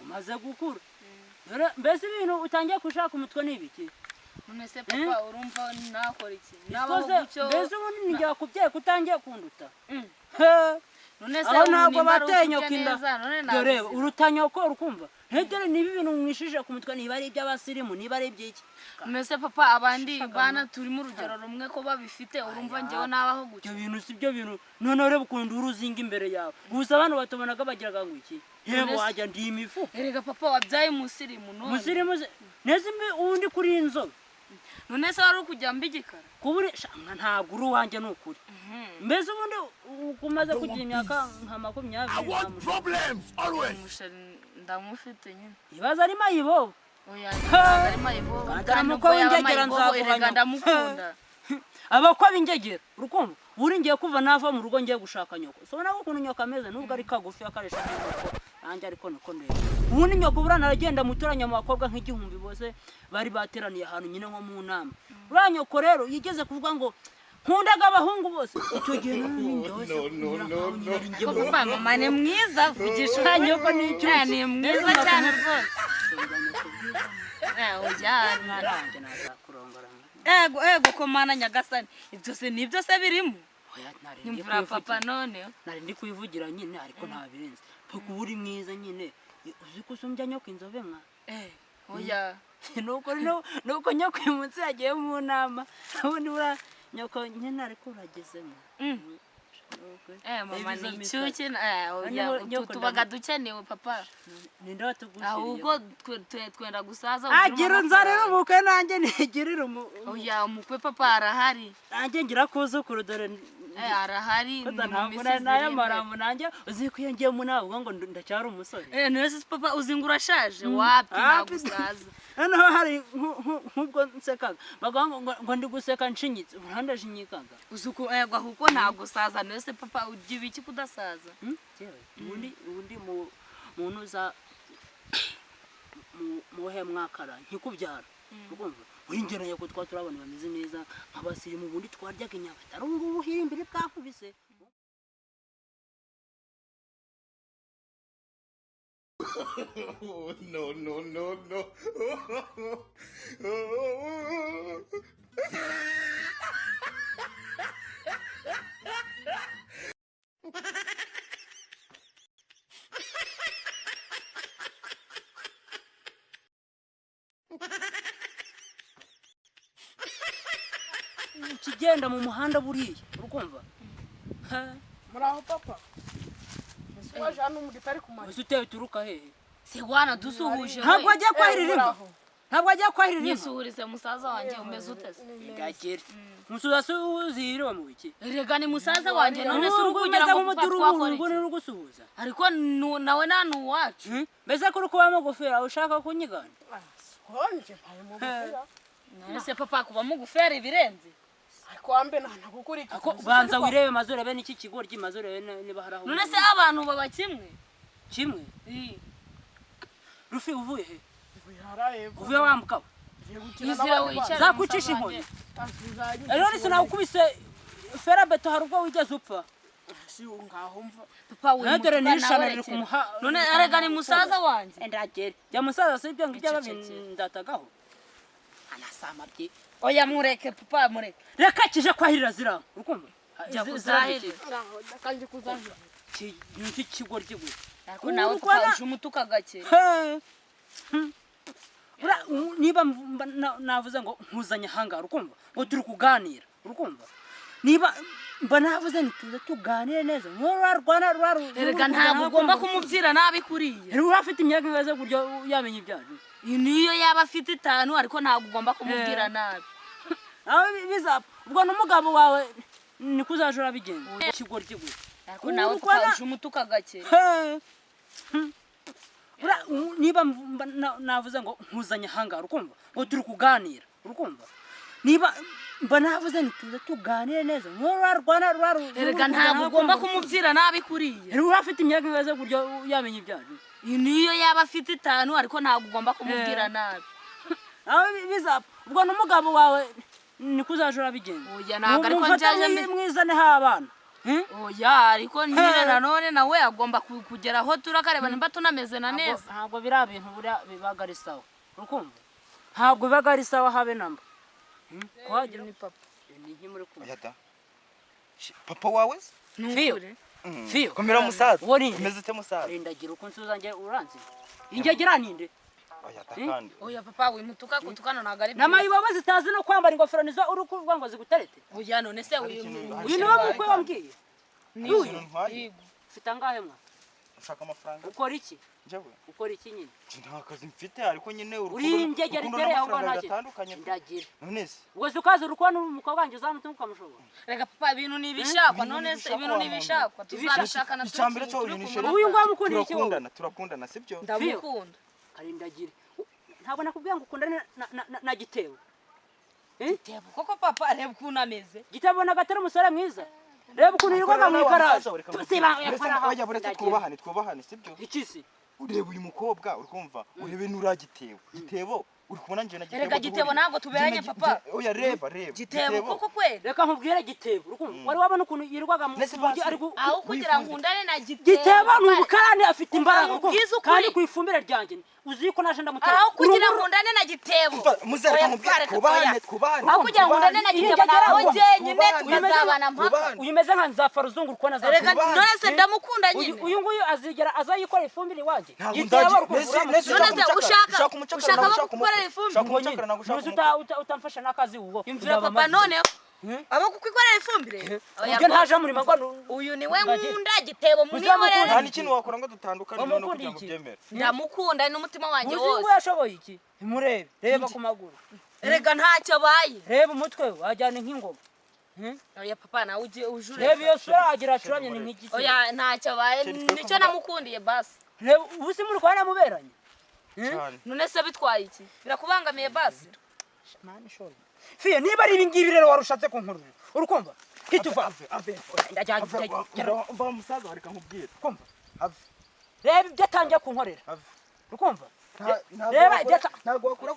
umaze gukura mbese ibintu utangiye kushaka umutwe n'ibiki none se papa urumva nakora iki nabaho gucyo mbese ubundi ninjya kubye kutangiye kunduta none se aho ntabwo batenyoka inda dore urutanyoko urukumva ntedere nibi bintu mwishije ku mutwe niba ari iby'abasirimu niba ari iby'iki none se papa abandi bana turimo urugero rumwe ko babifite urumva ngewe nabaho gucyo ibyo bintu si byo bintu none urebe ukunda uruzinga imbere yawe gusa abantu batobonaga bagiraga ngo iki yego wajya ndi imifu erega papa wabyaye musirimu none musirimu neze undi kuri inzobe none se wari ukujya mbigikara kuburi ntabwo uri wanjye n'ukuri mbese ubundi ukumaze kugira imyaka nka 20 ndamufite nyine ibaza ari mayibo oya ari mayibo kandi uko wingegera nzakubanya ndamukunda abakwa bingegera urukumva buri ngiye kuva nava mu rugo ngiye gushaka nyoko sobona ko kuntu nyoka ameze nubwo ari kagufi akaresha nyoko nanjye ariko niko ndebe ubundi nyoko burana aragenda muturanya mu bakobwa nk'igihumbi bose bari bateraniye ahantu nyine nko mu nama uranyoko rero yigeze kuvuga ngo nkundaga abahungu bose icyo gihe papa mama ni mwiza vugisha nyoko ni mwiza cyane rwose ujyana nanjye nazakurongora ego ko mana nyagasani ibyo se nibyo se birimo nyumvira papa none nari ndi kuyivugira nyine ariko nta birenze kuko uri mwiza nyine uzi ko usumbya nyoko inzobe mwa oya nuko nyoko umunsi yagiye mu nama ubundi bura nyoko nyine ariko uragezemo mama ni cyuki oya tubaga dukenewe papa ninde watugushiriye ahubwo twenda gusaza agira nzarira umukwe nanjye nigirira oya umukwe papa arahari nanjye ngira kuzukuru dore arahari nayo maramu nanjye uzikwiye mu nawe ngo ndacyari umusore nese papa uzinga urashaje wapi nagusaza noneho hari nk'ubwo nsekaga bavuga ngo ndi guseka nshinyitse uranda shinyikaga uzuko ahubwo nagusaza nese papa ugiye iki kudasaza ubundi muntu uza muhe mwakara nkikubyara urumva uringeranye ko turabona bameze neza nk'abasirimu ubundi twaryaga inyama atari ngubu hirimbire bwakubise no. kigenda mu muhanda buriye urukumva muraho papa waje hano mu gitari kumaye uzuteye turuka hehe sigwana dusuhuje ntabwo ajya kwahirira ntabwo ajya kwahirira nisuhurize musaza wanjye umeze uteze ngagere musuza uzihiriwe mu biki rega ni musaza wanjye none se urukugira ngo twakore ngo nirugusuhuza ariko nawe nanu wacu mbese ko rukubamo gufera ushaka kunyigana honje mpaye mu gufera nese papa kubamo gufera ibirenze ariko ambe nanagukurikira ako banza wirebe mazure be niki kigoryi mazure niba haraho none se abantu baba kimwe rufi uvuye he uvuye wambuka zakucisha inkoni rero nisina ukubise ferabeto harubwo wigeze upfa si ngaho mva papa we nadore nishanarira kumuha none arega ni musaza wanje ndagere ya musaza sibyo ngibyo babindataagaho anasama bye oya mureke papa mureke reka kije kwahirira zira urukumva zahirira kandi kuzahira iki kigo ryiguye ariko nawe twashe umutuka gake niba navuze ngo nkuzanye hangara urukumva ngo turi kuganira urukumva niba mba navuze nituze tuganire neza rwarwana rega ntabwo ugomba kumubwira nabi kuriye rero afite imyaka ingaze buryo yamenye ibyaje niyo yaba afite 5 ariko ntabwo ugomba kumubwira nabi nawe bizapfa ubwo n'umugabo wawe ni kuzajura bigenza ikigo ryiguye ariko nawe twashe umutuka gake niba navuze ngo nkuzanye hangara urukumva ngo turi kuganira urukumva niba mba navuze nituze tuganire neza rwarwana rega ntabwo ugomba kumubwira nabi kuriye rero afite imyaka ingaze buryo yamenye ibyaje niyo yaba afite 5 ariko ntabwo ugomba kumubwira nabi nawe bizapfa ubwo n'umugabo wawe ni kuzajura bigenza oya ntabwo ariko njaje mwizane ha abana oya ariko nyine nanone nawe agomba kugera aho turakareba nimba tunameze na neza. Ntabwo biriya bintu bibaga ari sawa urukumva ntabwo bibaga ari sawa habe namba Kuhagira ni papa. ni nkimuri kumva Oya da. Papa wawe? Fiyo Fiyo Komera musaza. Wori Umeze ute musaza? ndagira uko nsuza nge uranzi ingegera ninde Oya da kandi. Oya papa wimutuka kutukana naga ari. n'amayibobo zitazi no kwambara ingofero nizo uri kuvuga ngo ziguterete Oya none se uyu uyu niwe mukwe wambwiye Uyu ntwaye. ufite angahe mwa Ushaka amafaranga? ukora iki Njyewe. ukora iki nyine Nta kazi mfite ariko nyine uri ingegera itere aho gatandukanye. ndagira None se ubwo ukaza uri kubona umukobwa wanjye uzamutunga ukamushobora rega papa ibintu nibishakwa none se ibintu nibishakwa tuzabishaka na icyambere cyo uyu nisheri. uyu ngwa mukunda iki wowe Turakundana sibyo? ndamukunda. karindagire ntabwo nakubwiye ngo ukundane na gitebo Gitebo koko papa reba ukuntu ameze. gitebo na gatera umusore mwiza reba ukuntu yirirwaga mu ikaraza Oya buretse twubahane sibyo? ikisi Ureba uyu mukobwa urikumva urebe n'uragitebo. Gitebo uri kubona nje na gitebo. Rega gitebo ntabwo tuberanye papa. Oya reba. Gitebo koko kweli. reka nkubwire gitebo urukumva wari wabona ukuntu yirirwaga mu mujyi ari Aho kugira nkundane na gitebo. gitebo ni ubukarani afite imbaraga Ubwiza ukuri. kandi ku ifumbire ryanjye uzi ko naje ndamutera Aho kugira nkundane na gitebo. Muzereka mubwire twubahane. Aho kugira nkundane na gitebo nawe njyenyine tukazabana mpaka. uyu meze nka nzapfa ruzungu ukona Rega none se ndamukunda nyine. uyu nguyu azigera azayikora ifumbire iwanjye ushaka gukora ifumbire. utamfasha n'akazi ubwo Imvira papa none abo kukwikorera ifumbire. ibyo ntaje muri mago Uyu niwe nkunda gitebo muri Uzamukunda. Nta n'ikintu wakora ngo dutandukane no kugira ngo iki? byemere. ndamukunda n'umutima wanjye muzungu wose. yashoboye iki murebe reba ku maguru Rega ntacyo baye. reba umutwe wajyana nk'ingoma Oya papa nawe ujure. reba iyo sura wagira acuramye ni nk'igiti Oya ntacyo baye nicyo namukundiye basi. reba ubu si muri kwa namuberanye Cyane. None se bitwaye iki? Birakubangamiye basi. fiye niba ari ibi ngibi rero warushatse kunkurura urukumva kituva Umva musaza wareka nkubwire. kumva Ave. reba ibyo atangiye kunkorera Ave. urukumva Nta- ntabwo Reba, wakora- ntabwo wakora